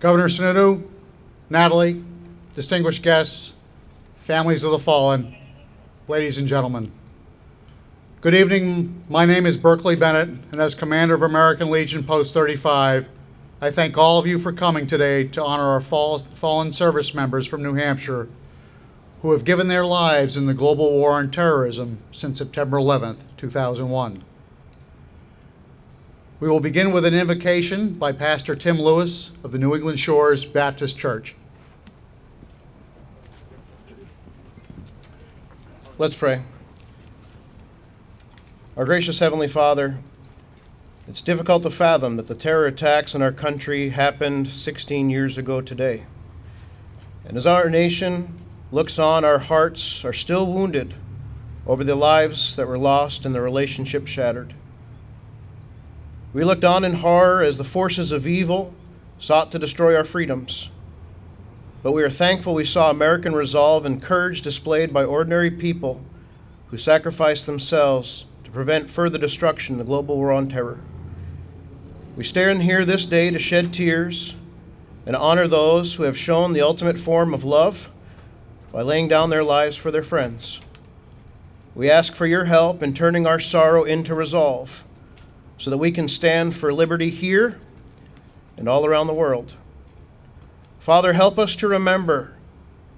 Governor Sununu, Natalie, distinguished guests, families of the fallen, ladies and gentlemen. Good evening. My name is Berkeley Bennett, and as Commander of American Legion Post 35, I thank all of you for coming today to honor our fallen service members from New Hampshire who have given their lives in the global war on terrorism since September 11th, 2001. We will begin with an invocation by Pastor Tim Lewis of the New England Shores Baptist Church. Let's pray. Our gracious Heavenly Father, it's difficult to fathom that the terror attacks in our country happened 16 years ago today. And as our nation looks on, our hearts are still wounded over the lives that were lost and the relationships shattered. We looked on in horror as the forces of evil sought to destroy our freedoms. But we are thankful we saw American resolve and courage displayed by ordinary people who sacrificed themselves to prevent further destruction in the global war on terror. We stand here this day to shed tears and honor those who have shown the ultimate form of love by laying down their lives for their friends. We ask for your help in turning our sorrow into resolve, so that we can stand for liberty here and all around the world. Father, help us to remember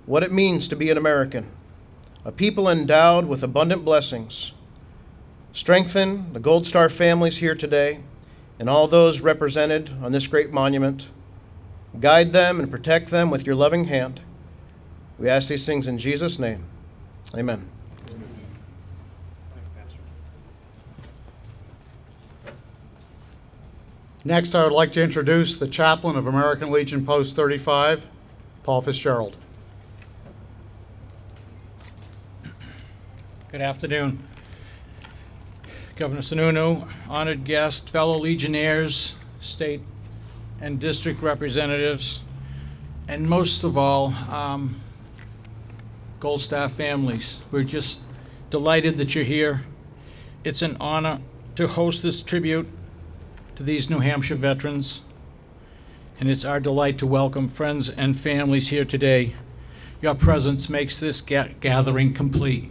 what it means to be an American, a people endowed with abundant blessings. Strengthen the Gold Star families here today and all those represented on this great monument. Guide them and protect them with your loving hand. We ask these things in Jesus' name. Amen. Next, I would like to introduce the chaplain of American Legion Post 35, Paul Fitzgerald. Good afternoon. Governor Sununu, honored guests, fellow Legionnaires, state and district representatives, and most of all, Gold Star families. We're just delighted that you're here. It's an honor to host this tribute to these New Hampshire veterans, and it's our delight to welcome friends and families here today. Your presence makes this gathering complete.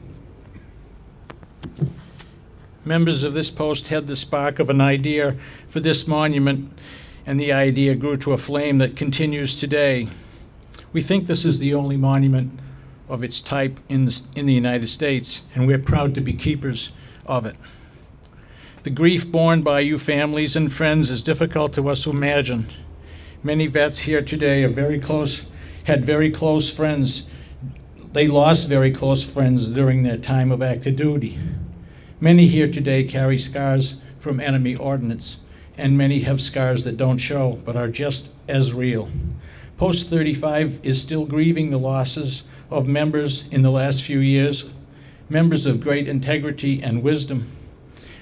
Members of this post had the spark of an idea for this monument, and the idea grew to a flame that continues today. We think this is the only monument of its type in the United States, and we're proud to be keepers of it. The grief borne by you families and friends is difficult to us to imagine. Many vets here today are had very close friends. They lost very close friends during their time of active duty. Many here today carry scars from enemy ordnance, and many have scars that don't show, but are just as real. Post 35 is still grieving the losses of members in the last few years, members of great integrity and wisdom.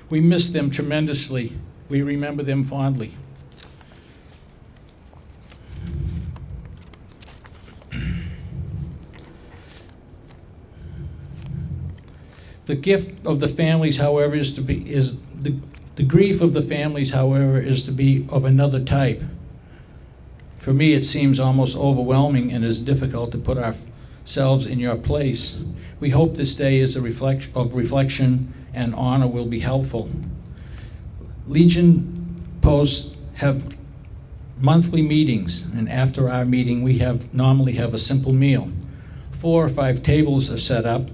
We miss them tremendously. We remember them fondly. The gift of the families, however, the grief of the families, however, is to be of another type. For me, it seems almost overwhelming and is difficult to put ourselves in your place. We hope this day is a reflection and honor will be helpful. Legion posts have monthly meetings, and after our meeting, we normally have a simple meal. 4 or 5 tables are set up.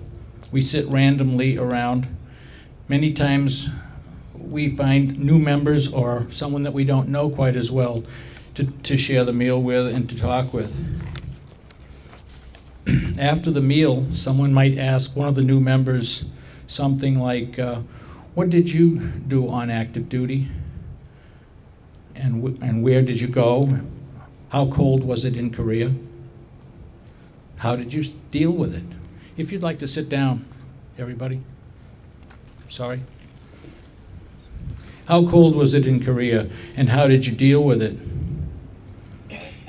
We sit randomly around. Many times we find new members or someone that we don't know quite as well to share the meal with and to talk with. After the meal, someone might ask one of the new members something like, what did you do on active duty? And where did you go? How cold was it in Korea? How did you deal with it? If you'd like to sit down, everybody. Sorry. How cold was it in Korea, and how did you deal with it?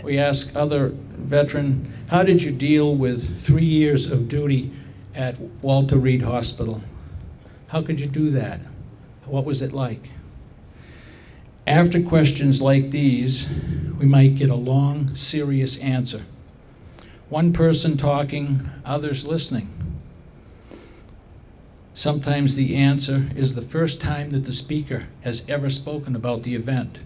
We ask other veteran, how did you deal with 3 years of duty at Walter Reed Hospital? How could you do that? What was it like? After questions like these, we might get a long, serious answer. One person talking, others listening. Sometimes the answer is the first time that the speaker has ever spoken about the event.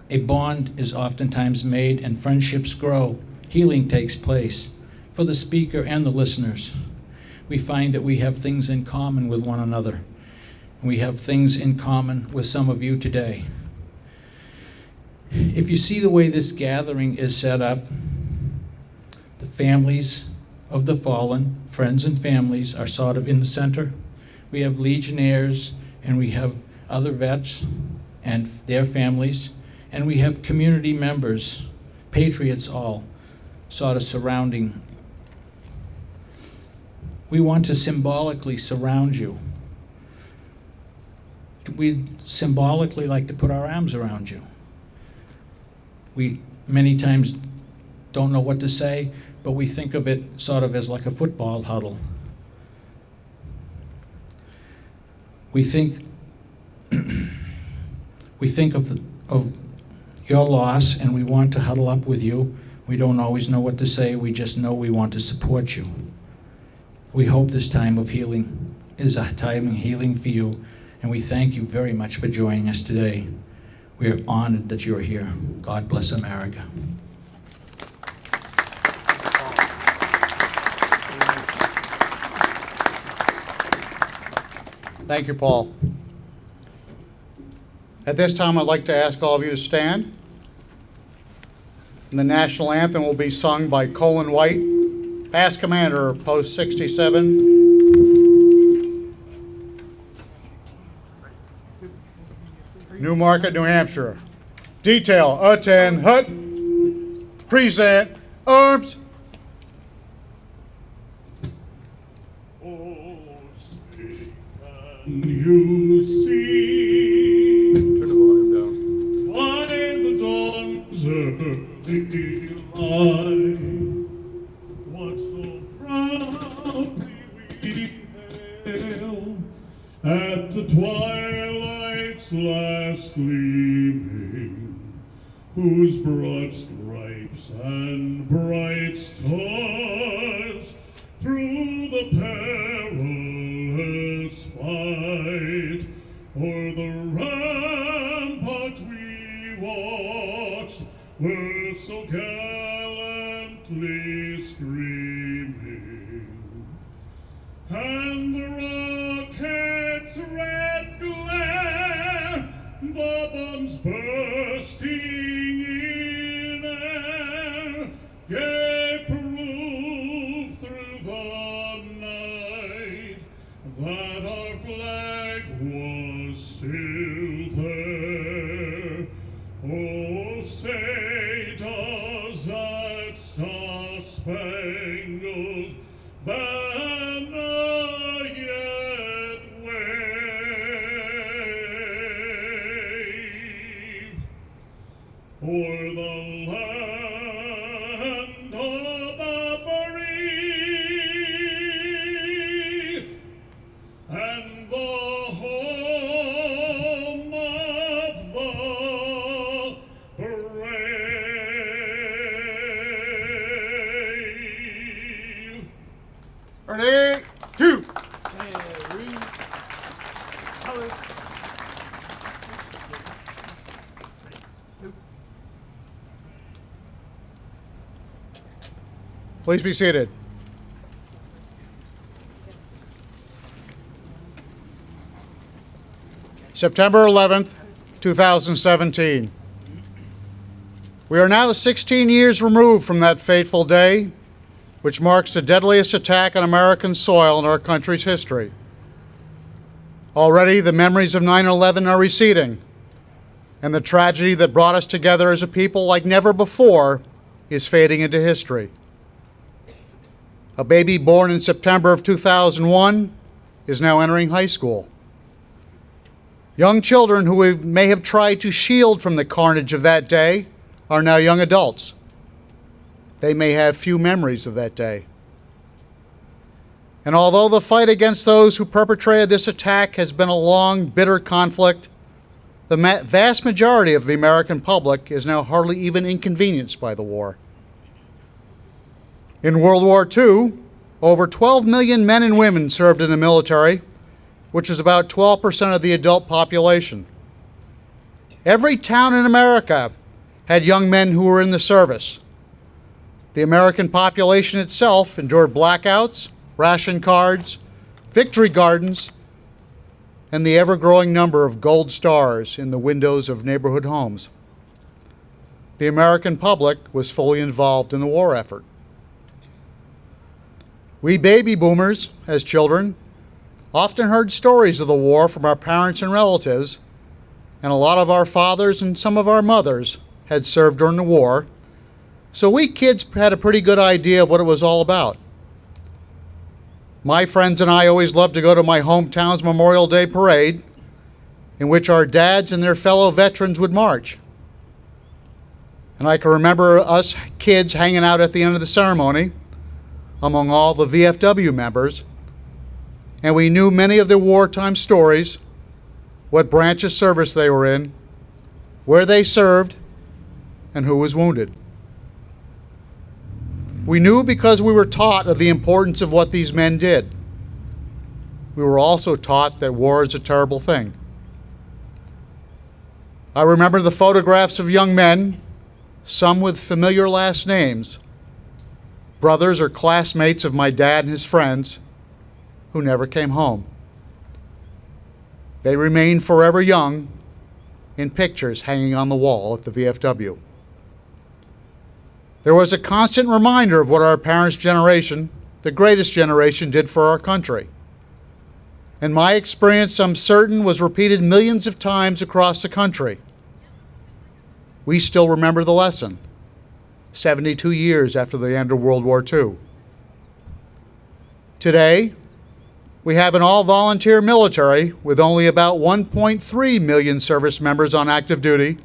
A bond is oftentimes made and friendships grow. Healing takes place for the speaker and the listeners. We find that we have things in common with one another. We have things in common with some of you today. If you see the way this gathering is set up, the families of the fallen, friends and families, are sort of in the center. We have legionnaires, and we have other vets and their families, and we have community members, patriots all, sort of surrounding. We want to symbolically surround you. We symbolically like to put our arms around you. We many times don't know what to say, but we think of it sort of as like a football huddle. We think of your loss, and we want to huddle up with you. We don't always know what to say. We just know we want to support you. We hope this time of healing is a time of healing for you, and we thank you very much for joining us today. We are honored that you're here. God bless America. Thank you, Paul. At this time, I'd like to ask all of you to stand. And the national anthem will be sung by Colin White, past commander, Post 67. Newmarket, New Hampshire. Detail, attend, hut, present, arms. You see, Turn the volume down. by the dawn's early light, what so proudly we hailed at the twilight's last gleaming, whose broad stripes and bright stars through the perilous fight o'er the ramparts we watched were so gallantly streaming, and the rocket's red glare, the bombs bursting in air, gave proof through the night that our flag was still there. Oh, say does that star-spangled banner yet wave o'er the land of the free and the home of the brave. Ready, two. Please be seated. September 11th, 2017. We are now 16 years removed from that fateful day, which marks the deadliest attack on American soil in our country's history. Already, the memories of 9/11 are receding, and the tragedy that brought us together as a people like never before is fading into history. A baby born in September of 2001 is now entering high school. Young children who may have tried to shield from the carnage of that day are now young adults. They may have few memories of that day. And although the fight against those who perpetrated this attack has been a long, bitter conflict, the vast majority of the American public is now hardly even inconvenienced by the war. In World War II, over 12 million men and women served in the military, which is about 12% of the adult population. Every town in America had young men who were in the service. The American population itself endured blackouts, ration cards, victory gardens, and the ever-growing number of gold stars in the windows of neighborhood homes. The American public was fully involved in the war effort. We baby boomers, as children, often heard stories of the war from our parents and relatives, and a lot of our fathers and some of our mothers had served during the war, so we kids had a pretty good idea of what it was all about. My friends and I always loved to go to my hometown's Memorial Day parade, in which our dads and their fellow veterans would march. And I can remember us kids hanging out at the end of the ceremony among all the VFW members, and we knew many of their wartime stories, what branch of service they were in, where they served, and who was wounded. We knew because we were taught of the importance of what these men did. We were also taught that war is a terrible thing. I remember the photographs of young men, some with familiar last names, brothers or classmates of my dad and his friends, who never came home. They remained forever young in pictures hanging on the wall at the VFW. There was a constant reminder of what our parents' generation, the greatest generation, did for our country. And my experience, I'm certain, was repeated millions of times across the country. We still remember the lesson, 72 years after the end of World War II. Today, we have an all-volunteer military with only about 1.3 million service members on active duty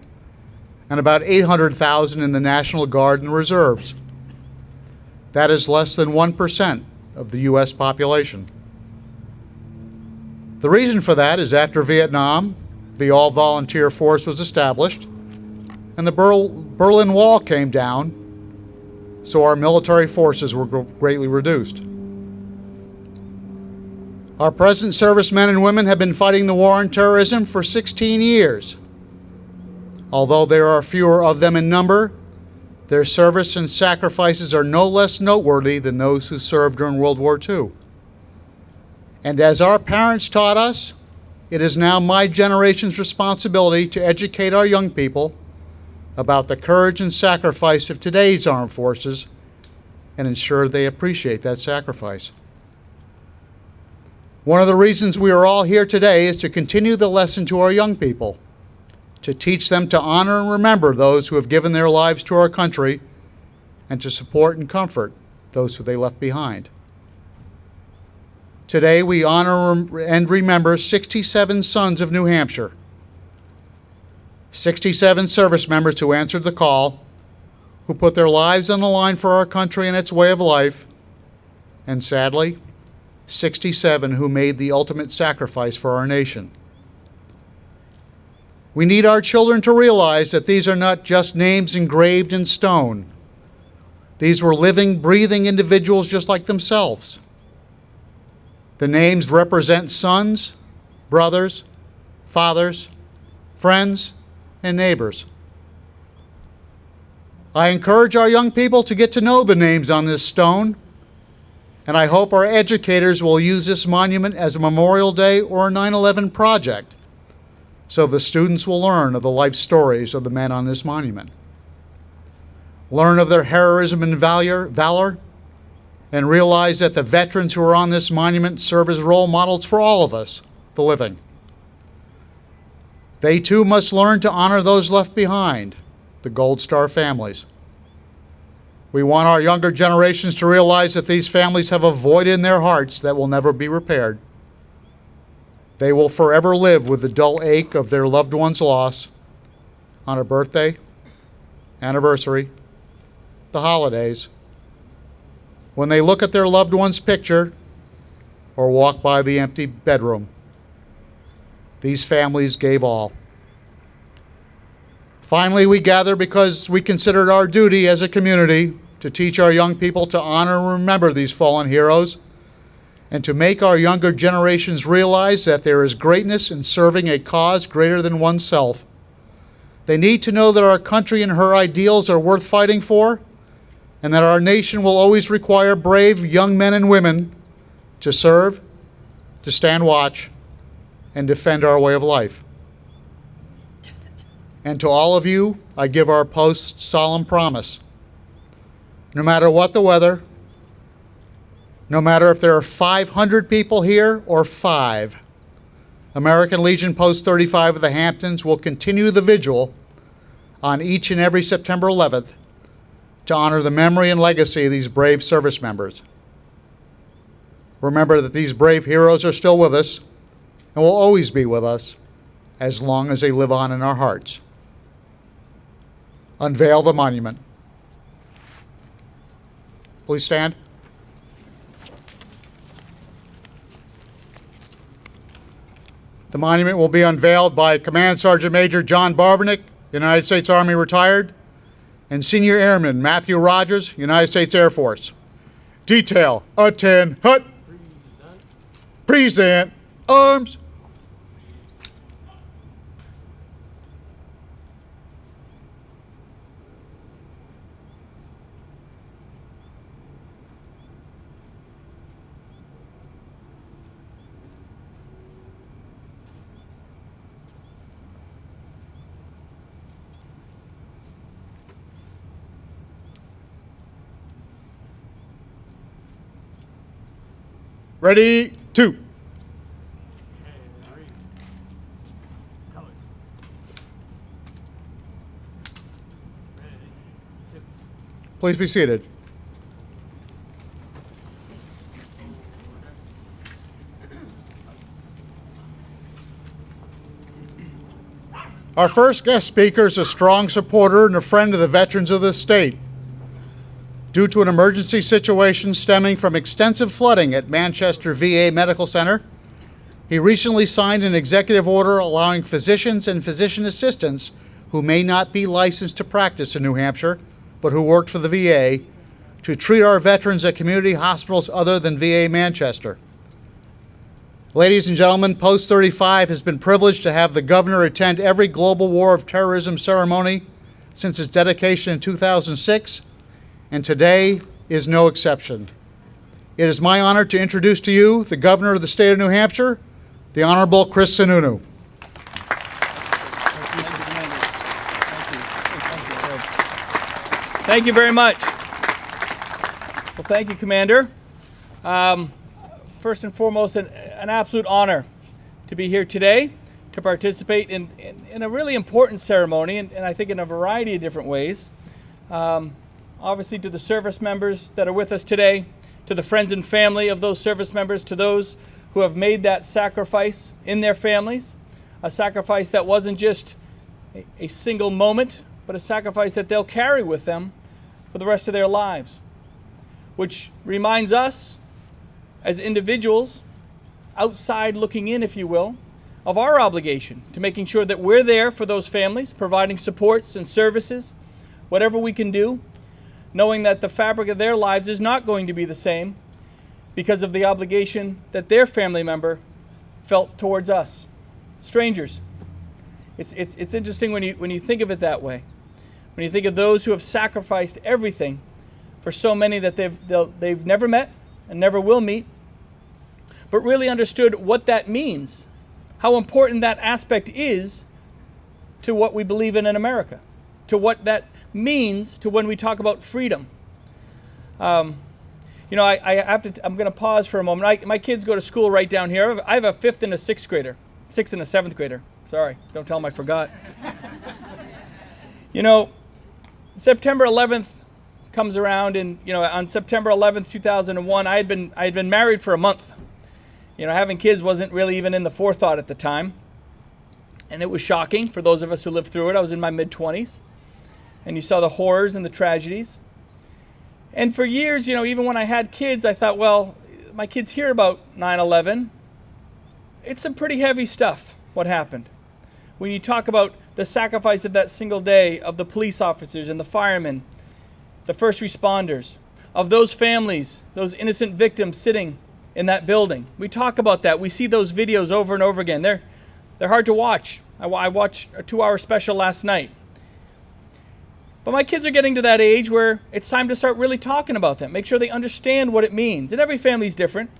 and about 800,000 in the National Guard and Reserves. That is less than 1% of the U.S. population. The reason for that is after Vietnam, the all-volunteer force was established, and the Berlin Wall came down, so our military forces were greatly reduced. Our present servicemen and women have been fighting the war on terrorism for 16 years. Although there are fewer of them in number, their service and sacrifices are no less noteworthy than those who served during World War II. And as our parents taught us, it is now my generation's responsibility to educate our young people about the courage and sacrifice of today's armed forces and ensure they appreciate that sacrifice. One of the reasons we are all here today is to continue the lesson to our young people, to teach them to honor and remember those who have given their lives to our country, and to support and comfort those who they left behind. Today we honor and remember 67 sons of New Hampshire, 67 service members who answered the call, who put their lives on the line for our country and its way of life, and sadly, 67 who made the ultimate sacrifice for our nation. We need our children to realize that these are not just names engraved in stone. These were living, breathing individuals just like themselves. The names represent sons, brothers, fathers, friends, and neighbors. I encourage our young people to get to know the names on this stone, and I hope our educators will use this monument as a Memorial Day or a 9/11 project, so the students will learn of the life stories of the men on this monument. Learn of their heroism and valor, and realize that the veterans who are on this monument serve as role models for all of us, the living. They too must learn to honor those left behind, the Gold Star families. We want our younger generations to realize that these families have a void in their hearts that will never be repaired. They will forever live with the dull ache of their loved one's loss on a birthday, anniversary, the holidays. When they look at their loved one's picture or walk by the empty bedroom. These families gave all. Finally, we gather because we consider it our duty as a community to teach our young people to honor and remember these fallen heroes, and to make our younger generations realize that there is greatness in serving a cause greater than oneself. They need to know that our country and her ideals are worth fighting for, and that our nation will always require brave young men and women to serve, to stand watch, and defend our way of life. And to all of you, I give our post's solemn promise. No matter what the weather, no matter if there are 500 people here or 5, American Legion Post 35 of the Hamptons will continue the vigil on each and every September 11th to honor the memory and legacy of these brave service members. Remember that these brave heroes are still with us and will always be with us as long as they live on in our hearts. Unveil the monument. Please stand. The monument will be unveiled by Command Sergeant Major John Barvinick, United States Army retired, and Senior Airman Matthew Rogers, United States Air Force. Detail, attend, hut. Present, arms. Ready, two. Please be seated. Our first guest speaker is a strong supporter and a friend of the veterans of this state. Due to an emergency situation stemming from extensive flooding at Manchester VA Medical Center, he recently signed an executive order allowing physicians and physician assistants who may not be licensed to practice in New Hampshire, but who worked for the VA, to treat our veterans at community hospitals other than VA Manchester. Ladies and gentlemen, Post 35 has been privileged to have the governor attend every Global War of Terrorism ceremony since its dedication in 2006, and today is no exception. It is my honor to introduce to you the governor of the state of New Hampshire, the Honorable Chris Sununu. Thank you very much. Well, thank you, Commander. First and foremost, an absolute honor to be here today to participate in a really important ceremony, and I think in a variety of different ways. Obviously, to the service members that are with us today, to the friends and family of those service members, to those who have made that sacrifice in their families, a sacrifice that wasn't just a single moment, but a sacrifice that they'll carry with them for the rest of their lives, which reminds us as individuals, outside looking in, if you will, of our obligation to making sure that we're there for those families, providing supports and services, whatever we can do, knowing that the fabric of their lives is not going to be the same because of the obligation that their family member felt towards us, strangers. It's interesting when you think of it that way. When you think of those who have sacrificed everything for so many that they've never met and never will meet, but really understood what that means, how important that aspect is to what we believe in America, to what that means to when we talk about freedom. I'm going to pause for a moment. My kids go to school right down here. I have a 5th and a 6th grader, 6th and a 7th grader. Sorry, don't tell them I forgot. September 11th comes around, and on September 11th, 2001, I had been married for a month. Having kids wasn't really even in the forethought at the time, and it was shocking for those of us who lived through it. I was in my mid-20s, and you saw the horrors and the tragedies. And for years, even when I had kids, I thought, well, my kids hear about 9/11, it's some pretty heavy stuff, what happened. When you talk about the sacrifice of that single day of the police officers and the firemen, the first responders, of those families, those innocent victims sitting in that building. We talk about that. We see those videos over and over again. They're hard to watch. I watched a 2-hour special last night. But my kids are getting to that age where it's time to start really talking about them. Make sure they understand what it means. And every family's different.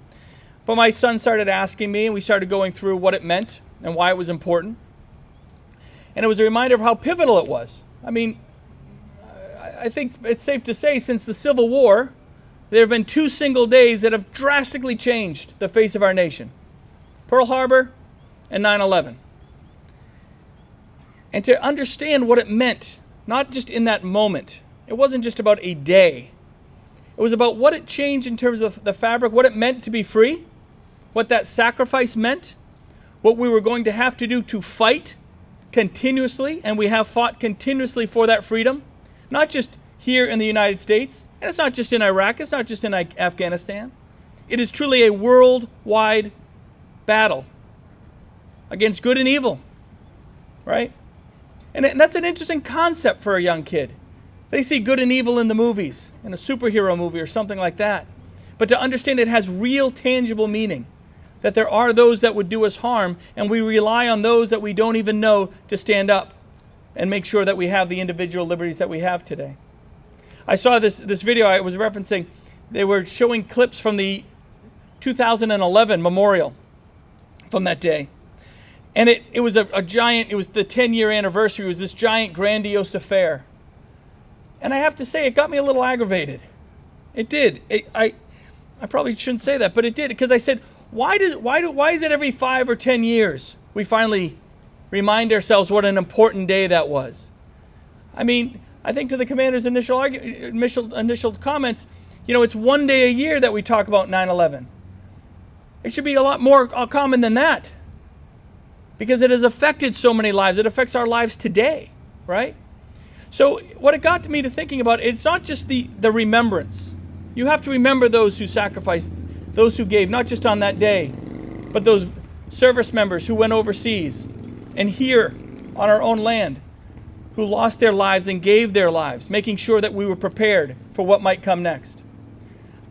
But my son started asking me, and we started going through what it meant and why it was important. And it was a reminder of how pivotal it was. I mean, I think it's safe to say since the Civil War, there have been 2 single days that have drastically changed the face of our nation. Pearl Harbor and 9/11. And to understand what it meant, not just in that moment. It wasn't just about a day. It was about what it changed in terms of the fabric, what it meant to be free, what that sacrifice meant, what we were going to have to do to fight continuously, and we have fought continuously for that freedom, not just here in the United States, and it's not just in Iraq, it's not just in Afghanistan. It is truly a worldwide battle against good and evil, right? And that's an interesting concept for a young kid. They see good and evil in the movies, in a superhero movie or something like that. But to understand it has real tangible meaning, that there are those that would do us harm, and we rely on those that we don't even know to stand up and make sure that we have the individual liberties that we have today. I saw this video I was referencing. They were showing clips from the 2011 memorial from that day. And it was a giant, it was the 10-year anniversary. It was this giant, grandiose affair. And I have to say, it got me a little aggravated. It did. I probably shouldn't say that, but it did. Because I said, why is it every 5 or 10 years we finally remind ourselves what an important day that was? I mean, I think to the commander's initial comments, it's 1 day a year that we talk about 9/11. It should be a lot more common than that. Because it has affected so many lives. It affects our lives today, right? So what it got me to thinking about, it's not just the remembrance. You have to remember those who sacrificed, those who gave, not just on that day, but those service members who went overseas and here on our own land, who lost their lives and gave their lives, making sure that we were prepared for what might come next.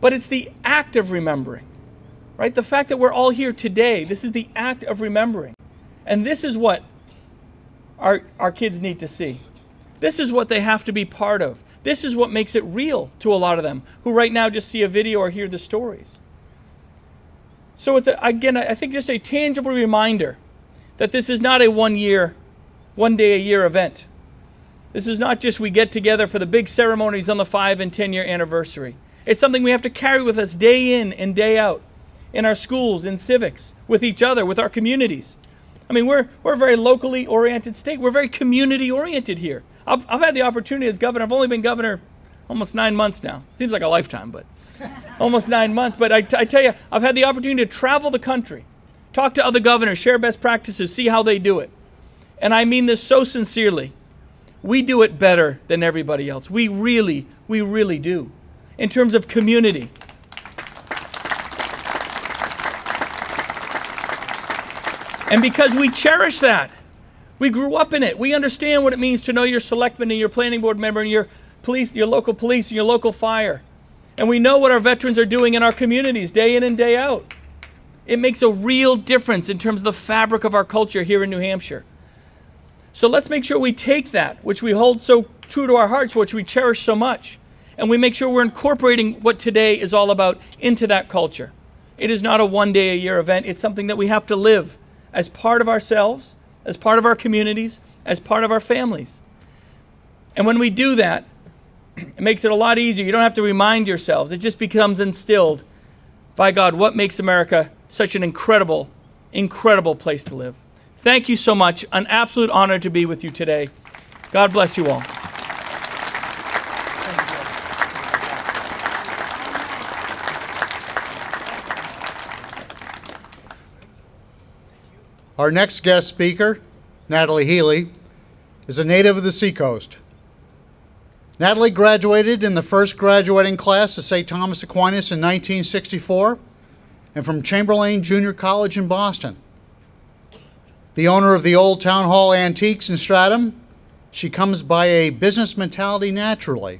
But it's the act of remembering, right? The fact that we're all here today, this is the act of remembering. And this is what our kids need to see. This is what they have to be part of. This is what makes it real to a lot of them who right now just see a video or hear the stories. So it's, again, I think just a tangible reminder that this is not a 1 day a year event. This is not just we get together for the big ceremonies on the 5 and 10-year anniversary. It's something we have to carry with us day in and day out in our schools, in civics, with each other, with our communities. I mean, we're a very locally oriented state. We're very community oriented here. I've had the opportunity as governor. I've only been governor almost 9 months now. Seems like a lifetime, but almost 9 months. But I tell you, I've had the opportunity to travel the country, talk to other governors, share best practices, see how they do it. And I mean this so sincerely. We do it better than everybody else. We really do. In terms of community. And because we cherish that, we grew up in it. We understand what it means to know your selectman and your planning board member and your police, your local police and your local fire. And we know what our veterans are doing in our communities day in and day out. It makes a real difference in terms of the fabric of our culture here in New Hampshire. So let's make sure we take that, which we hold so true to our hearts, which we cherish so much, and we make sure we're incorporating what today is all about into that culture. It is not a 1 day a year event. It's something that we have to live as part of ourselves, as part of our communities, as part of our families. And when we do that, it makes it a lot easier. You don't have to remind yourselves. It just becomes instilled by God, what makes America such an incredible, incredible place to live. Thank you so much. An absolute honor to be with you today. God bless you all. Our next guest speaker, Natalie Healy, is a native of the Seacoast. Natalie graduated in the first graduating class of St. Thomas Aquinas in 1964 and from Chamberlain Junior College in Boston. The owner of the Old Town Hall Antiques in Stratham, she comes by a business mentality naturally.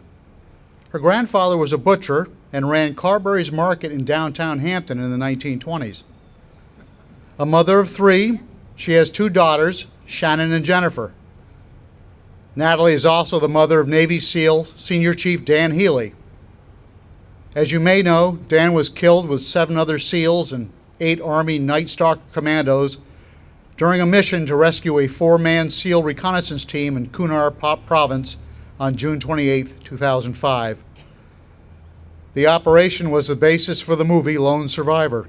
Her grandfather was a butcher and ran Carberry's Market in downtown Hampton in the 1920s. A mother of three, she has two daughters, Shannon and Jennifer. Natalie is also the mother of Navy SEAL Senior Chief Dan Healy. As you may know, Dan was killed with 7 other SEALs and 8 Army Night Stalker commandos during a mission to rescue a 4-man SEAL reconnaissance team in Kunar Province on June 28, 2005. The operation was the basis for the movie Lone Survivor.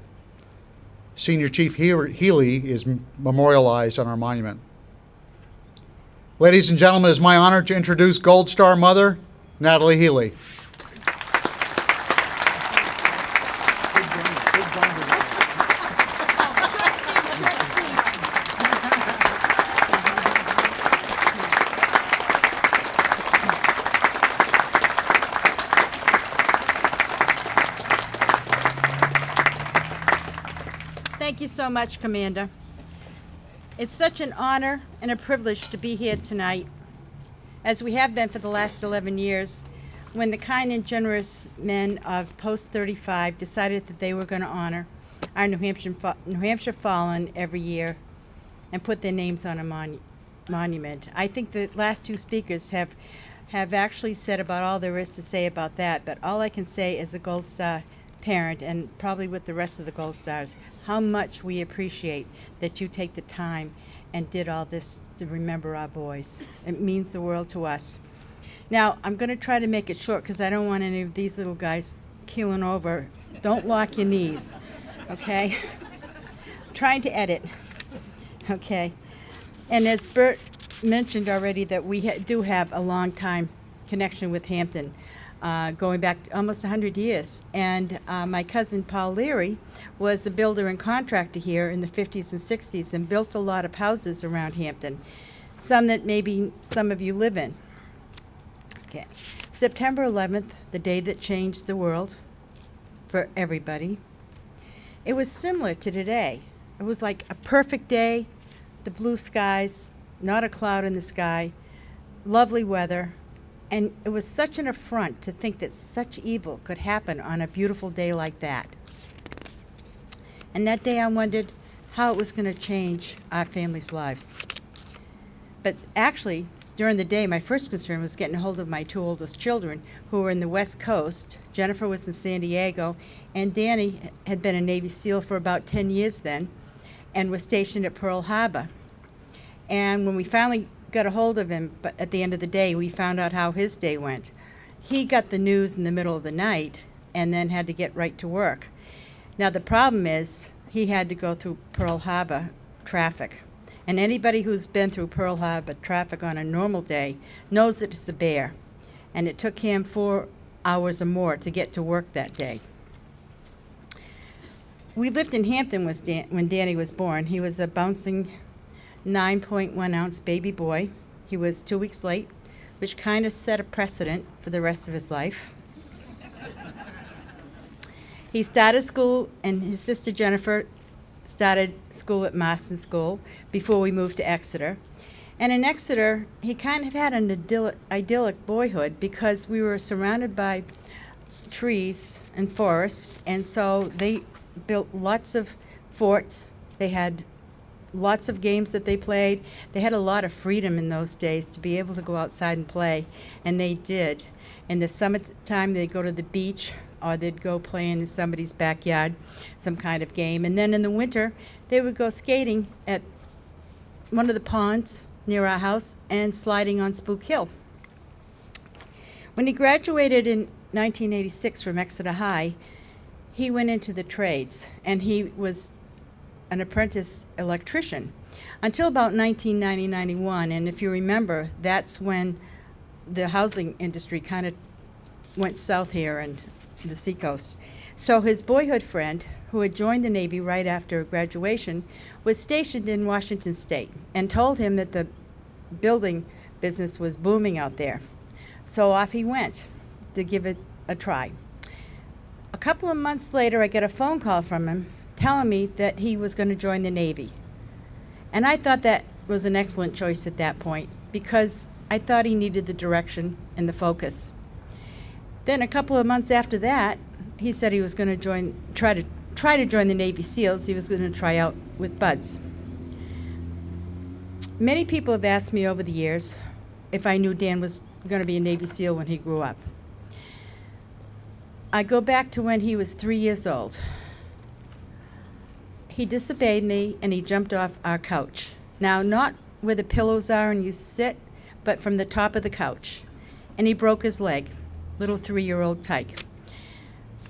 Senior Chief Healy is memorialized on our monument. Ladies and gentlemen, it is my honor to introduce Gold Star Mother, Natalie Healy. Thank you so much, Commander. It's such an honor and a privilege to be here tonight, as we have been for the last 11 years, when the kind and generous men of Post 35 decided that they were going to honor our New Hampshire fallen every year and put their names on a monument. I think the last 2 speakers have actually said about all there is to say about that, but all I can say as a Gold Star parent, and probably with the rest of the Gold Stars, how much we appreciate that you take the time and did all this to remember our boys. It means the world to us. Now, I'm going to try to make it short because I don't want any of these little guys keeling over. Don't lock your knees, okay? I'm trying to edit, okay? And as Bert mentioned already, that we do have a long time connection with Hampton. Going back almost 100 years. And my cousin Paul Leary was a builder and contractor here in the 50s and 60s and built a lot of houses around Hampton, some that maybe some of you live in. Okay. September 11th, the day that changed the world for everybody. It was similar to today. It was like a perfect day, the blue skies, not a cloud in the sky, lovely weather. And it was such an affront to think that such evil could happen on a beautiful day like that. And that day I wondered how it was going to change our families' lives. But actually, during the day, my first concern was getting a hold of my 2 oldest children, who were in the West Coast. Jennifer was in San Diego, and Danny had been a Navy SEAL for about 10 years then, and was stationed at Pearl Harbor. And when we finally got a hold of him, but at the end of the day, we found out how his day went. He got the news in the middle of the night and then had to get right to work. Now, the problem is he had to go through Pearl Harbor traffic. And anybody who's been through Pearl Harbor traffic on a normal day knows that it's a bear. And it took him 4 hours or more to get to work that day. We lived in Hampton when Danny was born. He was a bouncing 9.1-ounce baby boy. He was 2 weeks late, which kind of set a precedent for the rest of his life. He started school, and his sister Jennifer started school at Marston School before we moved to Exeter. And in Exeter, he kind of had an idyllic boyhood because we were surrounded by trees and forests, and so they built lots of forts. They had lots of games that they played. They had a lot of freedom in those days to be able to go outside and play, and they did. In the summertime, they'd go to the beach, or they'd go play in somebody's backyard, some kind of game. And then in the winter, they would go skating at one of the ponds near our house and sliding on Spook Hill. When he graduated in 1986 from Exeter High, he went into the trades, and he was an apprentice electrician until about 1990-91. And if you remember, that's when the housing industry kind of went south here and the seacoast. So his boyhood friend, who had joined the Navy right after graduation, was stationed in Washington State and told him that the building business was booming out there. So off he went to give it a try. A couple of months later, I get a phone call from him telling me that he was going to join the Navy. And I thought that was an excellent choice at that point because I thought he needed the direction and the focus. Then a couple of months after that, he said he was going to try to join the Navy SEALs. He was going to try out with buds. Many people have asked me over the years if I knew Dan was going to be a Navy SEAL when he grew up. I go back to when he was 3 years old. He disobeyed me and he jumped off our couch. Now, not where the pillows are and you sit, but from the top of the couch. And he broke his leg, little 3-year-old tyke.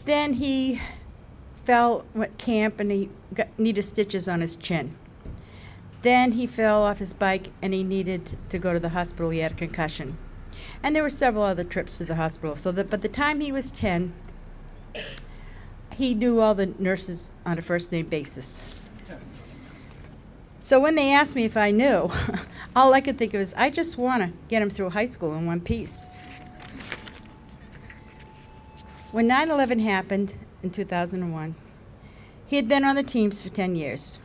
Then he fell at camp and he needed stitches on his chin. Then he fell off his bike and he needed to go to the hospital. He had a concussion. And there were several other trips to the hospital. So that by the time he was 10, he knew all the nurses on a first-name basis. So when they asked me if I knew, all I could think of is, I just want to get him through high school in one piece. When 9/11 happened in 2001, he had been on the teams for 10 years.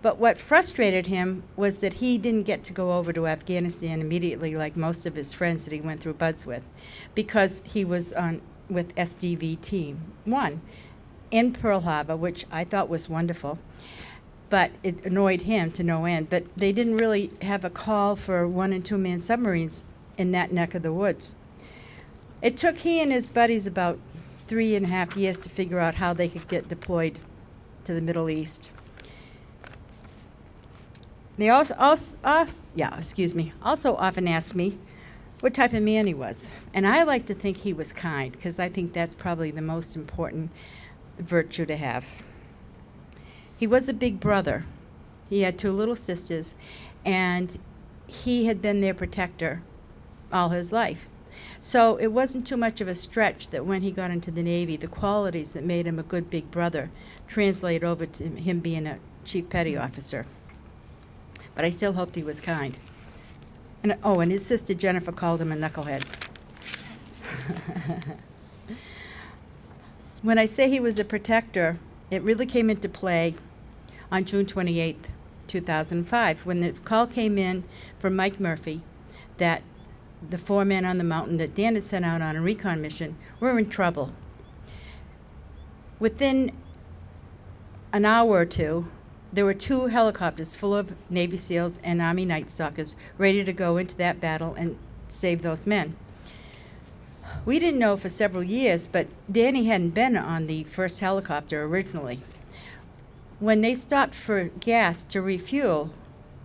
But what frustrated him was that he didn't get to go over to Afghanistan immediately like most of his friends that he went through buds with, because he was with SDV Team 1 in Pearl Harbor, which I thought was wonderful, but it annoyed him to no end. But they didn't really have a call for 1- and 2-man submarines in that neck of the woods. It took he and his buddies about 3.5 years to figure out how they could get deployed to the Middle East. They also often ask me what type of man he was. And I like to think he was kind, because I think that's probably the most important virtue to have. He was a big brother. He had 2 little sisters, and he had been their protector all his life. So it wasn't too much of a stretch that when he got into the Navy, the qualities that made him a good big brother translate over to him being a chief petty officer. But I still hoped he was kind. And his sister Jennifer called him a knucklehead. When I say he was a protector, it really came into play on June 28th, 2005, when the call came in from Mike Murphy that the 4 men on the mountain that Dan had sent out on a recon mission were in trouble. Within an hour or two, there were 2 helicopters full of Navy SEALs and Army Night Stalkers ready to go into that battle and save those men. We didn't know for several years, but Danny hadn't been on the first helicopter originally. When they stopped for gas to refuel,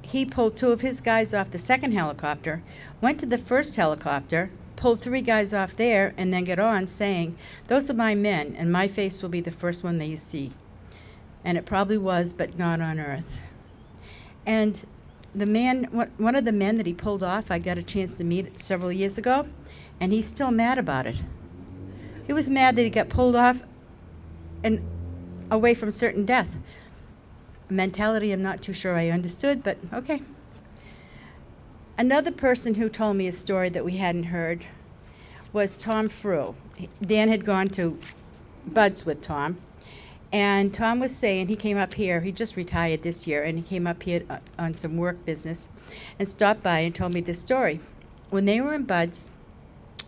he pulled 2 of his guys off the second helicopter, went to the first helicopter, pulled 3 guys off there, and then got on saying, "Those are my men, and my face will be the first one that you see." And it probably was, but not on Earth. And the man, one of the men that he pulled off, I got a chance to meet several years ago, and he's still mad about it. He was mad that he got pulled off and away from certain death. A mentality I'm not too sure I understood, but okay. Another person who told me a story that we hadn't heard was Tom Frew. Dan had gone to buds with Tom. And Tom was saying, he came up here, he just retired this year, and he came up here on some work business and stopped by and told me this story. When they were in buds,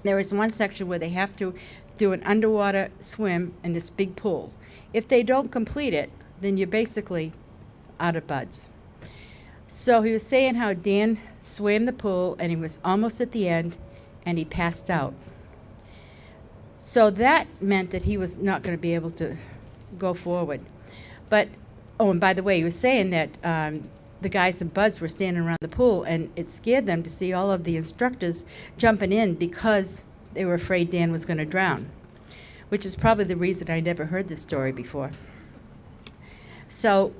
there was one section where they have to do an underwater swim in this big pool. If they don't complete it, then you're basically out of buds. So he was saying how Dan swam the pool and he was almost at the end and he passed out. So that meant that he was not going to be able to go forward. But, and by the way, he was saying that the guys in buds were standing around the pool, and it scared them to see all of the instructors jumping in because they were afraid Dan was going to drown, which is probably the reason I never heard this story before. So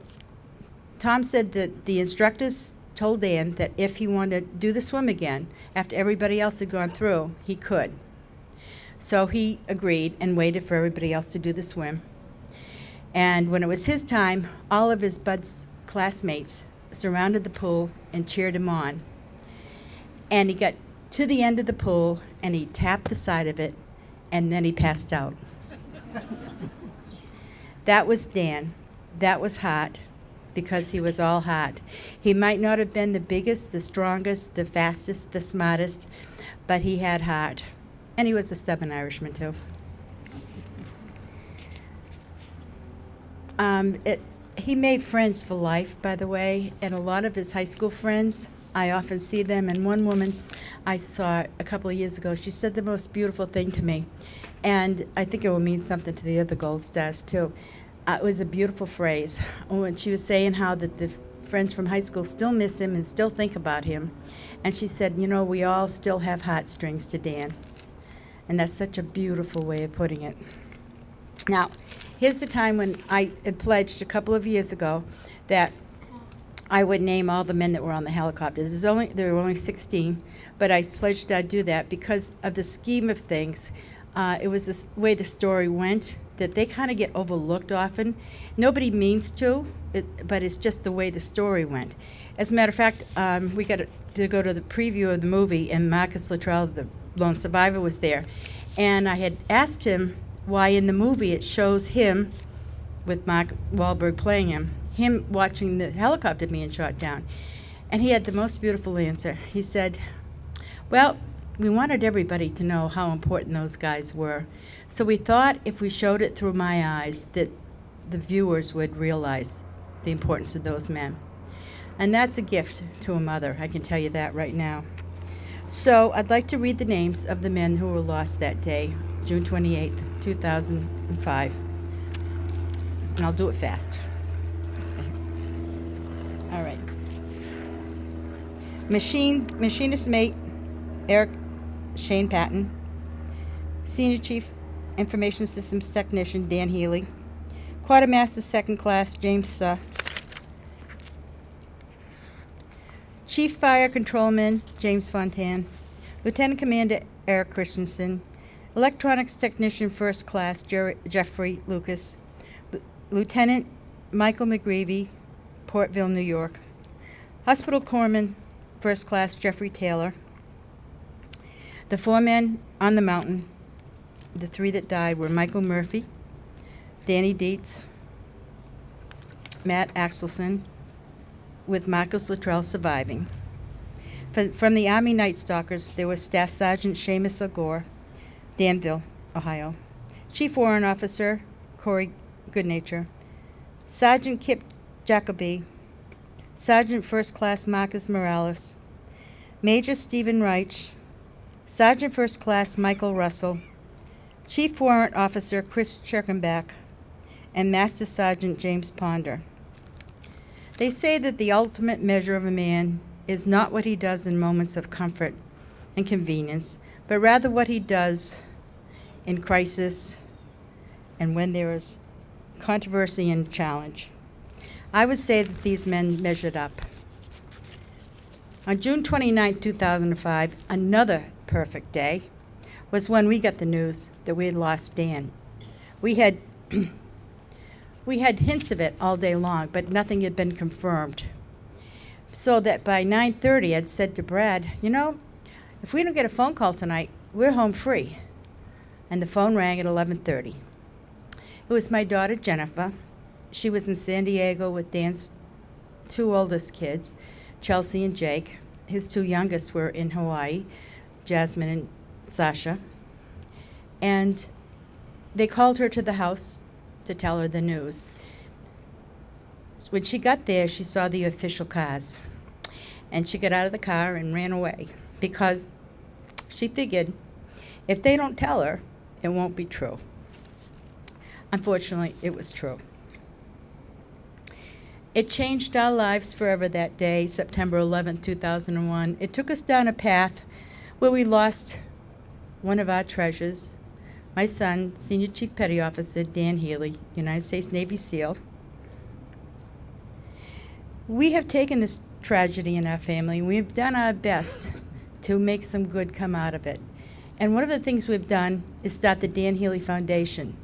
Tom said that the instructors told Dan that if he wanted to do the swim again, after everybody else had gone through, he could. So he agreed and waited for everybody else to do the swim. And when it was his time, all of his buds classmates surrounded the pool and cheered him on. And he got to the end of the pool and he tapped the side of it and then he passed out. That was Dan. that was heart, because he was all heart. He might not have been the biggest, the strongest, the fastest, the smartest, but he had heart. And he was a stubborn Irishman, too. He made friends for life, by the way, and a lot of his high school friends, I often see them, and one woman I saw a couple of years ago, she said the most beautiful thing to me, and I think it will mean something to the other Gold Stars, too. It was a beautiful phrase, when she was saying how that the friends from high school still miss him and still think about him, and she said, you know, we all still have heartstrings to Dan, and that's such a beautiful way of putting it. Now, here's the time when I had pledged a couple of years ago that I would name all the men that were on the helicopters. There were only 16, but I pledged I'd do that because of the scheme of things. It was the way the story went that they kind of get overlooked often. Nobody means to, but it's just the way the story went. As a matter of fact, we got to go to the preview of the movie, and Marcus Luttrell, the lone survivor, was there. And I had asked him why in the movie it shows him, with Mark Wahlberg playing him watching the helicopter being shot down. And he had the most beautiful answer. He said, well, we wanted everybody to know how important those guys were. So we thought if we showed it through my eyes that the viewers would realize the importance of those men. And that's a gift to a mother, I can tell you that right now. So I'd like to read the names of the men who were lost that day, June 28th, 2005. And I'll do it fast. Okay. All right. Machinist mate, Eric Shane Patton. Senior Chief Information Systems Technician, Dan Healy. Quartermaster Second Class, James Suh. Chief Fire Controlman, James Fontan. Lieutenant Commander, Eric Christensen. Electronics Technician First Class, Jeffrey Lucas. Lieutenant Michael McGreevy, Portville, New York. Hospital Corpsman First Class, Jeffrey Taylor. The 4 men on the mountain, the 3 that died, were Michael Murphy, Danny Dietz, Matt Axelson, with Marcus Luttrell surviving. From the Army Night Stalkers, there was Staff Sergeant Seamus O'Gore, Danville, Ohio. Chief Warrant Officer Corey Goodnature. Sergeant Kip Jacoby. Sergeant First Class Marcus Morales. Major Stephen Reich. Sergeant First Class Michael Russell. Chief Warrant Officer Chris Cherkenbach. And Master Sergeant James Ponder. They say that the ultimate measure of a man is not what he does in moments of comfort and convenience, but rather what he does in crisis and when there is controversy and challenge. I would say that these men measured up. On June 29, 2005, another perfect day, was when we got the news that we had lost Dan. We had hints of it all day long, but nothing had been confirmed. So that by 9:30, I'd said to Brad, you know, if we don't get a phone call tonight, we're home free. And the phone rang at 11:30. It was my daughter, Jennifer. She was in San Diego with Dan's 2 oldest kids, Chelsea and Jake. His 2 youngest were in Hawaii, Jasmine and Sasha. And they called her to the house to tell her the news. When she got there, she saw the official cars. And she got out of the car and ran away because she figured if they don't tell her, it won't be true. Unfortunately, it was true. It changed our lives forever that day, September 11, 2001. It took us down a path where we lost one of our treasures, my son, Senior Chief Petty Officer Dan Healy, United States Navy SEAL. We have taken this tragedy in our family, and we've done our best to make some good come out of it. And one of the things we've done is start the Dan Healy Foundation,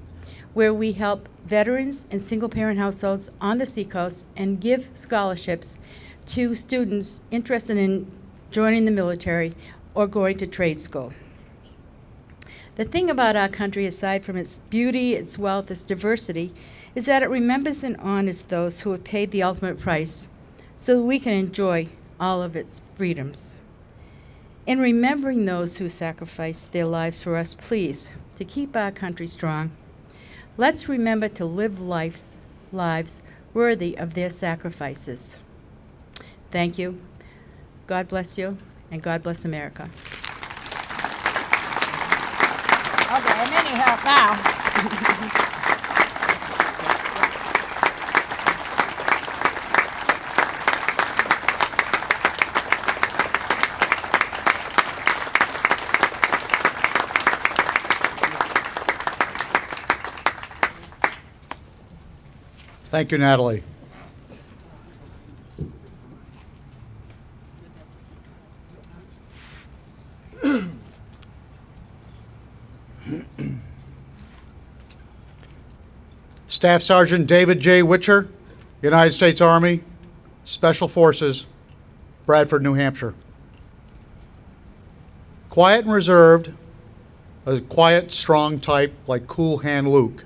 where we help veterans and single-parent households on the Seacoast and give scholarships to students interested in joining the military or going to trade school. The thing about our country, aside from its beauty, its wealth, its diversity, is that it remembers and honors those who have paid the ultimate price so that we can enjoy all of its freedoms. In remembering those who sacrificed their lives for us, please, to keep our country strong, let's remember to live lives worthy of their sacrifices. Thank you. God bless you, and God bless America. Okay, I'm any help now. Thank you, Natalie. Staff Sergeant David J. Witcher, United States Army, Special Forces, Bradford, New Hampshire. Quiet and reserved, a quiet, strong type like Cool Hand Luke.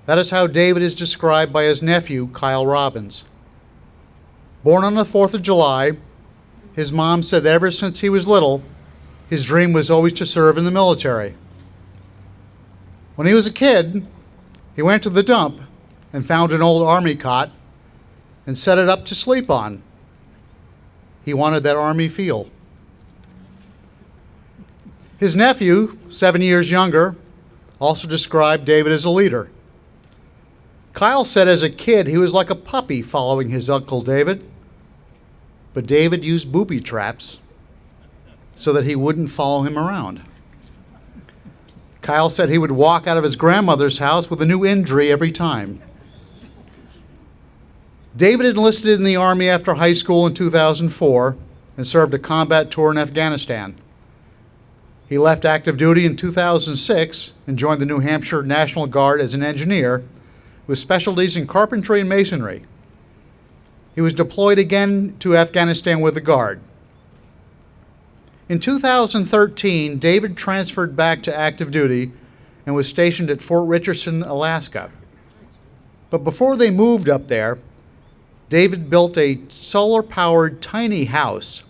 That is how David is described by his nephew, Kyle Robbins. Born on the 4th of July, his mom said that ever since he was little, his dream was always to serve in the military. When he was a kid, he went to the dump and found an old Army cot and set it up to sleep on. He wanted that Army feel. His nephew, 7 years younger, also described David as a leader. Kyle said as a kid he was like a puppy following his Uncle David, but David used booby traps so that he wouldn't follow him around. Kyle said he would walk out of his grandmother's house with a new injury every time. David enlisted in the Army after high school in 2004 and served a combat tour in Afghanistan. He left active duty in 2006 and joined the New Hampshire National Guard as an engineer with specialties in carpentry and masonry. He was deployed again to Afghanistan with the Guard. In 2013, David transferred back to active duty and was stationed at Fort Richardson, Alaska. But before they moved up there, David built a solar-powered tiny house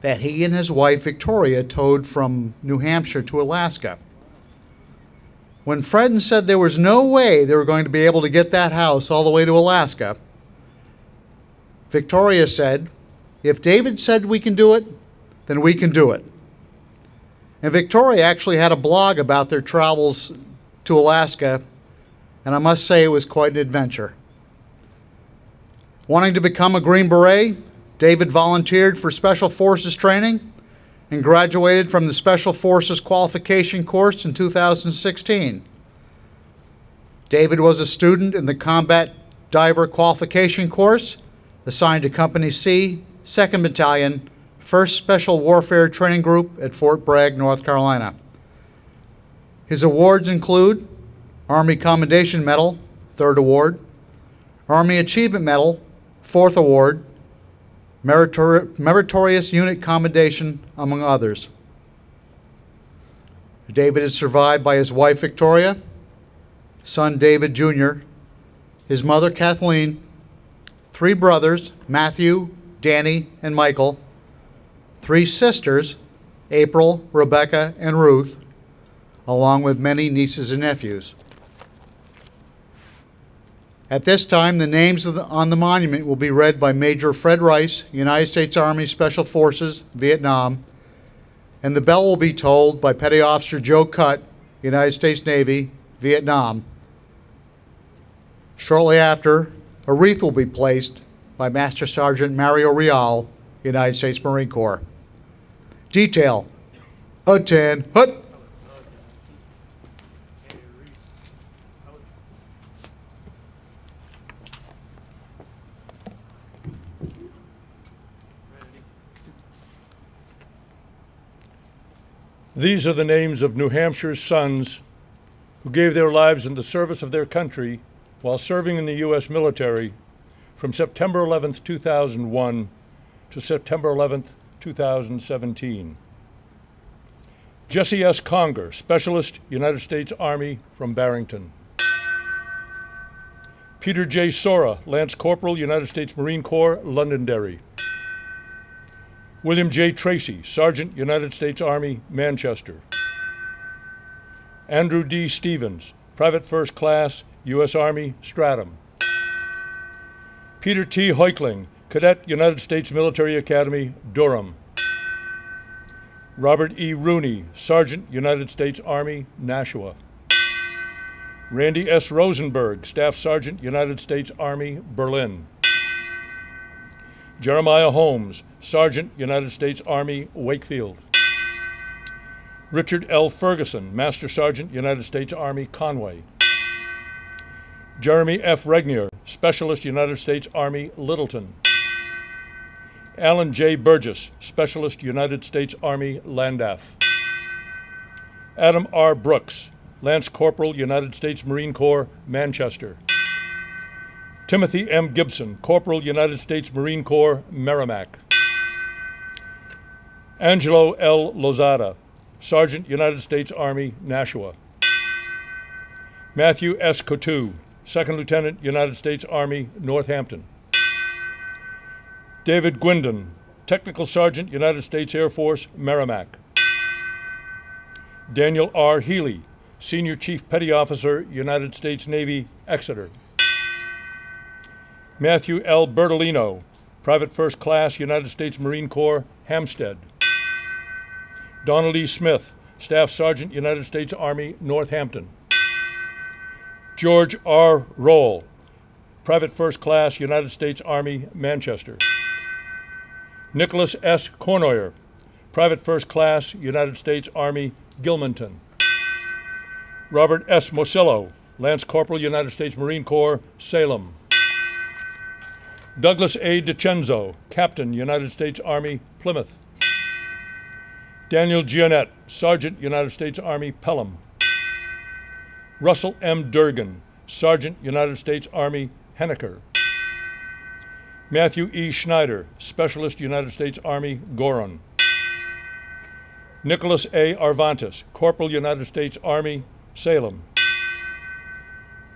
that he and his wife Victoria towed from New Hampshire to Alaska. When Fred said there was no way they were going to be able to get that house all the way to Alaska, Victoria said, "If David said we can do it, then we can do it." And Victoria actually had a blog about their travels to Alaska, and I must say it was quite an adventure. Wanting to become a Green Beret, David volunteered for Special Forces training and graduated from the Special Forces qualification course in 2016. David was a student in the Combat Diver qualification course, assigned to Company C, 2nd Battalion, 1st Special Warfare Training Group at Fort Bragg, North Carolina. His awards include Army Commendation Medal, 3rd Award, Army Achievement Medal, 4th Award, Meritorious Unit Commendation, among others. David is survived by his wife Victoria, son David Jr., his mother Kathleen, 3 brothers, Matthew, Danny, and Michael, 3 sisters, April, Rebecca, and Ruth, along with many nieces and nephews. At this time, the names on the monument will be read by Major Fred Rice, United States Army Special Forces, Vietnam, and the bell will be tolled by Petty Officer Joe Cutt, United States Navy, Vietnam. Shortly after, a wreath will be placed by Master Sergeant Mario Real, United States Marine Corps. Detail, attend, hut. These are the names of New Hampshire's sons who gave their lives in the service of their country while serving in the U.S. military from September 11th, 2001 to September 11th, 2017. Jesse S. Conger, Specialist, United States Army from Barrington. Peter J. Sora, Lance Corporal, United States Marine Corps, Londonderry. William J. Tracy, Sergeant, United States Army, Manchester. Andrew D. Stevens, Private First Class, U.S. Army, Stratham. Peter T. Heukling, Cadet, United States Military Academy, Durham. Robert E. Rooney, Sergeant, United States Army, Nashua. Randy S. Rosenberg, Staff Sergeant, United States Army, Berlin. Jeremiah Holmes, Sergeant, United States Army, Wakefield. Richard L. Ferguson, Master Sergeant, United States Army, Conway. Jeremy F. Regnier, Specialist, United States Army, Littleton. Alan J. Burgess, Specialist, United States Army, Landaff. Adam R. Brooks, Lance Corporal, United States Marine Corps, Manchester. Timothy M. Gibson, Corporal, United States Marine Corps, Merrimack. Angelo L. Lozada, Sergeant, United States Army, Nashua. Matthew S. Coutu, Second Lieutenant, United States Army, Northampton. David Gwindon, Technical Sergeant, United States Air Force, Merrimack. Daniel R. Healy, Senior Chief Petty Officer, United States Navy, Exeter. Matthew L. Bertolino, Private First Class, United States Marine Corps, Hampstead. Donald E. Smith, Staff Sergeant, United States Army, Northampton. George R. Roll, Private First Class, United States Army, Manchester. Nicholas S. Cornoyer, Private First Class, United States Army, Gilmanton. Robert S. Mosillo, Lance Corporal, United States Marine Corps, Salem. Douglas A. DiCenzo, Captain, United States Army, Plymouth. Daniel Giannett, Sergeant, United States Army, Pelham. Russell M. Durgan, Sergeant, United States Army, Henniker. Matthew E. Schneider, Specialist, United States Army, Goron. Nicholas A. Arvantes, Corporal, United States Army, Salem.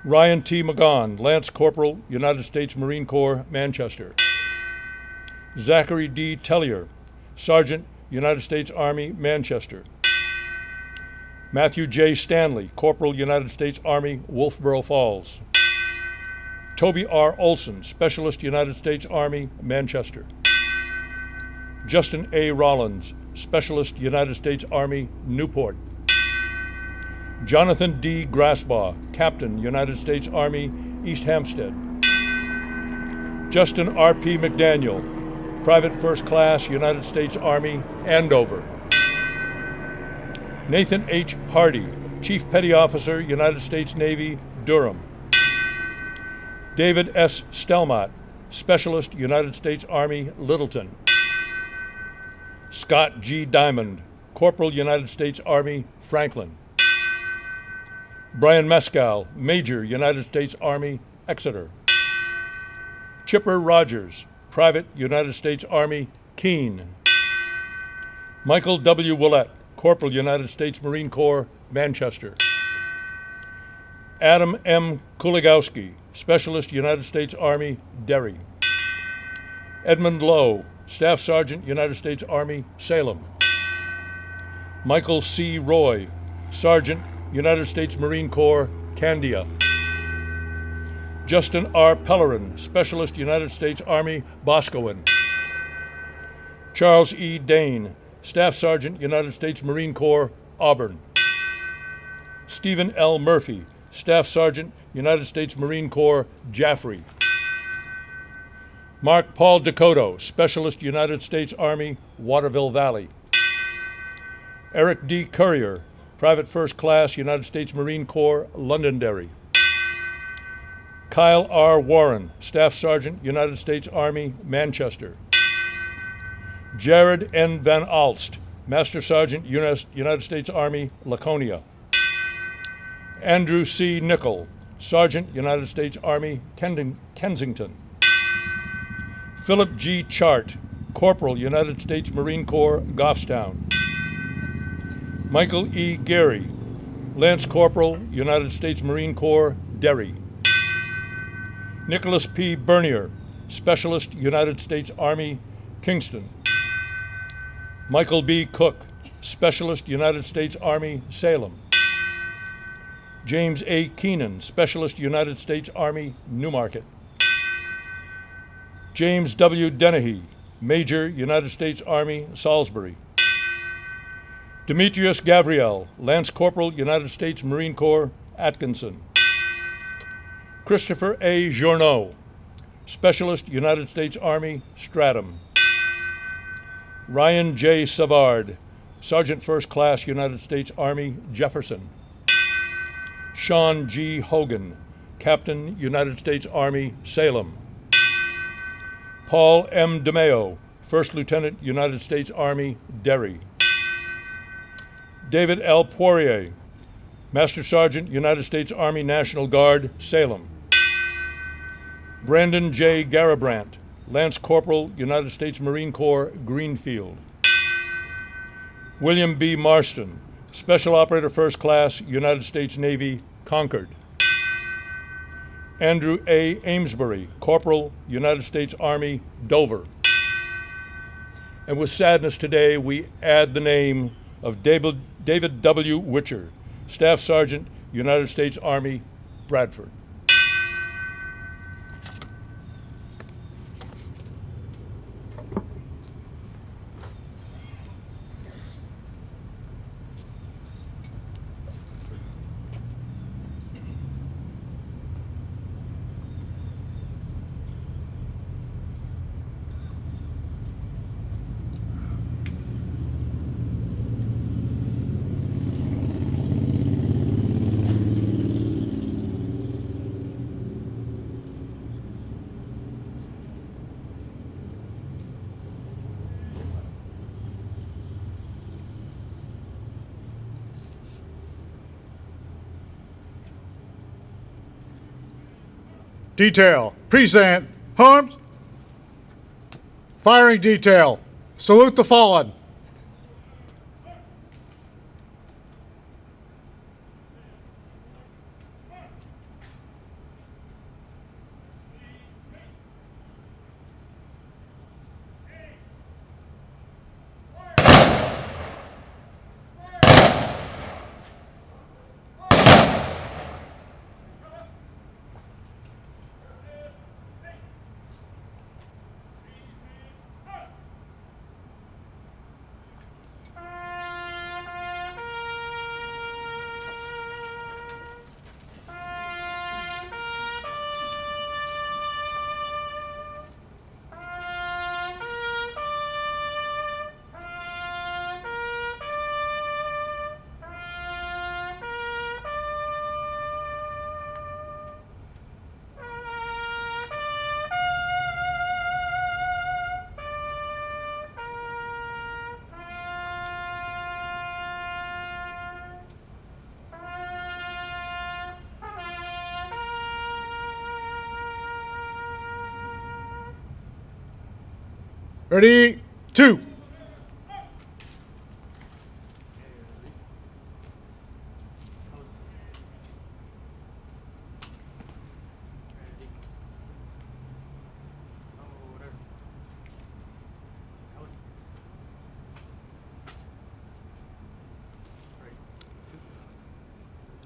Ryan T. McGaughan, Lance Corporal, United States Marine Corps, Manchester. Zachary D. Tellier, Sergeant, United States Army, Manchester. Matthew J. Stanley, Corporal, United States Army, Wolfboro Falls. Toby R. Olson, Specialist, United States Army, Manchester. Justin A. Rollins, Specialist, United States Army, Newport. Jonathan D. Grassbaugh, Captain, United States Army, East Hampstead. Justin R. P. McDaniel, Private First Class, United States Army, Andover. Nathan H. Hardy, Chief Petty Officer, United States Navy, Durham. David S. Stelmott, Specialist, United States Army, Littleton. Scott G. Diamond, Corporal, United States Army, Franklin. Brian Mescal, Major, United States Army, Exeter. Chipper Rogers, Private, United States Army, Keene. Michael W. Willett, Corporal, United States Marine Corps, Manchester. Adam M. Kuligowski, Specialist, United States Army, Derry. Edmund Lowe, Staff Sergeant, United States Army, Salem. Michael C. Roy, Sergeant, United States Marine Corps, Candia. Justin R. Pellerin, Specialist, United States Army, Boscawen. Charles E. Dane, Staff Sergeant, United States Marine Corps, Auburn. Stephen L. Murphy, Staff Sergeant, United States Marine Corps, Jaffrey. Mark Paul Dakota, Specialist, United States Army, Waterville Valley. Eric D. Courier, Private First Class, United States Marine Corps, Londonderry. Kyle R. Warren, Staff Sergeant, United States Army, Manchester. Jared N. Van Alst, Master Sergeant, United States Army, Laconia. Andrew C. Nickel, Sergeant, United States Army, Kensington. Philip G. Chart, Corporal, United States Marine Corps, Goffstown. Michael E. Gary, Lance Corporal, United States Marine Corps, Derry. Nicholas P. Bernier, Specialist, United States Army, Kingston. Michael B. Cook, Specialist, United States Army, Salem. James A. Keenan, Specialist, United States Army, Newmarket. James W. Dennehy, Major, United States Army, Salisbury. Demetrius Gavriel, Lance Corporal, United States Marine Corps, Atkinson. Christopher A. Journeau, Specialist, United States Army, Stratham. Ryan J. Savard, Sergeant First Class, United States Army, Jefferson. Sean G. Hogan, Captain, United States Army, Salem. Paul M. DeMeo, First Lieutenant, United States Army, Derry. David L. Poirier, Master Sergeant, United States Army National Guard, Salem. Brandon J. Garabrandt, Lance Corporal, United States Marine Corps, Greenfield. William B. Marston, Special Operator First Class, United States Navy, Concord. Andrew A. Amesbury, Corporal, United States Army, Dover. And with sadness today, we add the name of David W. Witcher, Staff Sergeant, United States Army, Bradford. Detail, present, arms. Firing detail, salute the fallen. Ready, two.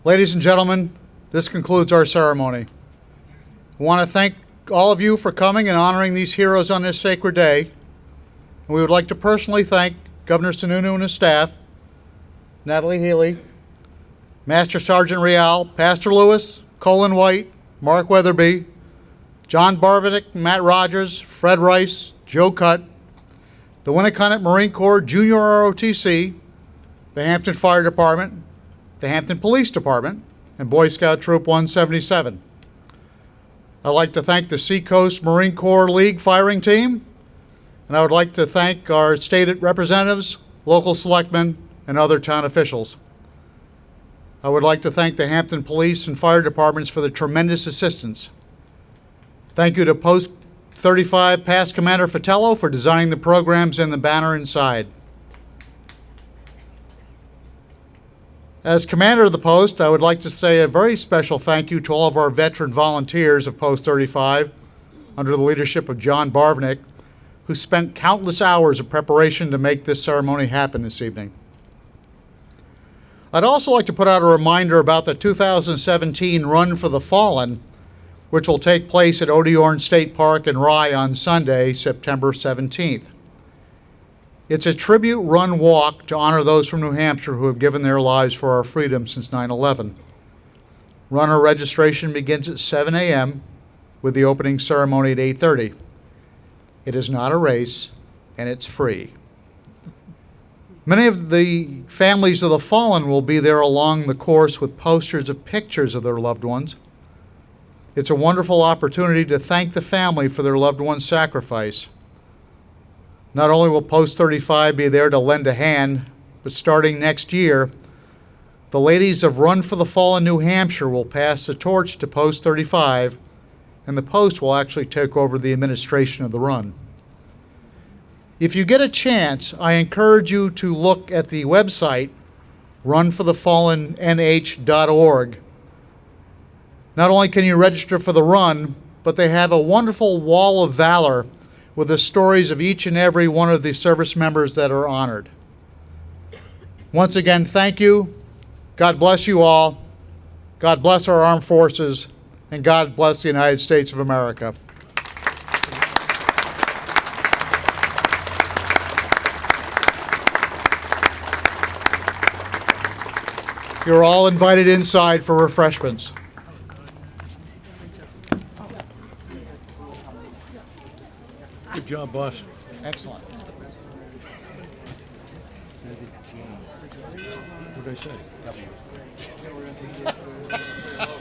Ladies and gentlemen, this concludes our ceremony. I want to thank all of you for coming and honoring these heroes on this sacred day. And we would like to personally thank Governor Sununu and his staff, Natalie Healy, Master Sergeant Rial, Pastor Lewis, Colin White, Mark Weatherby, John Barvinick, Matt Rogers, Fred Rice, Joe Cutt, the Winnicott Marine Corps Junior ROTC, the Hampton Fire Department, the Hampton Police Department, and Boy Scout Troop 177. I'd like to thank the Seacoast Marine Corps League firing team, and I would like to thank our state representatives, local selectmen, and other town officials. I would like to thank the Hampton Police and Fire Departments for the tremendous assistance. Thank you to Post 35 Past Commander Fatello for designing the programs and the banner inside. As commander of the post, I would like to say a very special thank you to all of our veteran volunteers of Post 35 under the leadership of John Barvinick, who spent countless hours of preparation to make this ceremony happen this evening. I'd also like to put out a reminder about the 2017 Run for the Fallen, which will take place at Odiorn State Park in Rye on Sunday, September 17th. It's a tribute run walk to honor those from New Hampshire who have given their lives for our freedom since 9/11. Runner registration begins at 7 a.m. with the opening ceremony at 8:30. It is not a race, and it's free. Many of the families of the fallen will be there along the course with posters of pictures of their loved ones. It's a wonderful opportunity to thank the family for their loved one's sacrifice. Not only will Post 35 be there to lend a hand, but starting next year, the ladies of Run for the Fallen New Hampshire will pass the torch to Post 35, and the Post will actually take over the administration of the run. If you get a chance, I encourage you to look at the website, runforthefallennh.org. Not only can you register for the run, but they have a wonderful wall of valor with the stories of each and every one of the service members that are honored. Once again, thank you. God bless you all. God bless our armed forces, and God bless the United States of America. You're all invited inside for refreshments. Good job, boss. Excellent. What did I say?